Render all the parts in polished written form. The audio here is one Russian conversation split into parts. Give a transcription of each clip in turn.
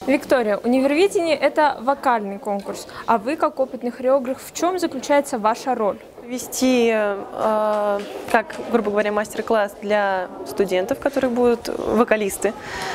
Виктория, универвидение – это вокальный конкурс, а вы, как опытный хореограф, в чем заключается ваша роль? Вести, как, грубо говоря, мастер-класс для студентов, которые будут вокалисты,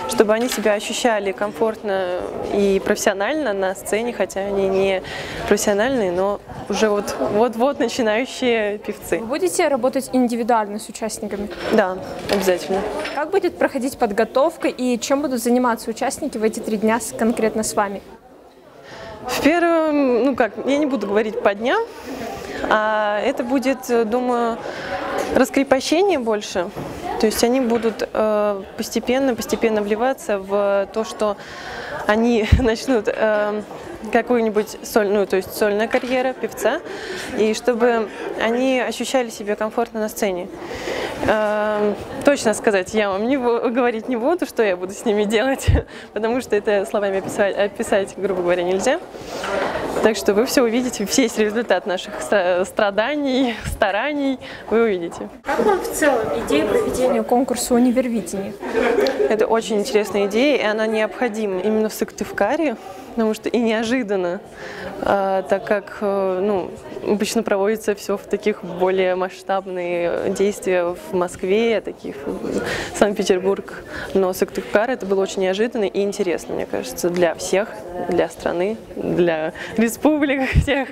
чтобы они себя ощущали комфортно и профессионально на сцене, хотя они не профессиональные, но уже вот начинающие певцы. Вы будете работать индивидуально с участниками? Да, обязательно. Как будет проходить подготовка и чем будут заниматься участники в эти 3 дня конкретно с вами? В первом, я не буду говорить по дням, а это будет, думаю, раскрепощение больше. То есть они будут постепенно вливаться в то, что они начнут какую-нибудь сольная карьера певца, и чтобы они ощущали себя комфортно на сцене. Точно сказать я вам говорить не буду, что я буду с ними делать, потому что это словами описать, грубо говоря, нельзя. Так что вы все увидите, весь результат наших страданий, стараний вы увидите. Как вам в целом идея проведения конкурса универвидения? Это очень интересная идея, и она необходима именно в Сыктывкаре, потому что и неожиданно, так как обычно проводится все в таких более масштабные действия в Москве, таких Санкт-Петербург, но Сыктывкар это было очень неожиданно и интересно, мне кажется, для всех, для страны, для республик всех,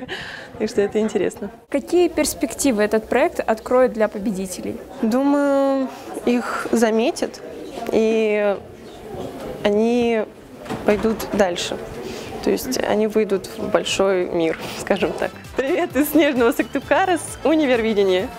так что это интересно. Какие перспективы этот проект откроет для победителей? Думаю, их заметят, и они пойдут дальше. То есть они выйдут в большой мир, скажем так. Привет из снежного Сыктывкара с универвидения.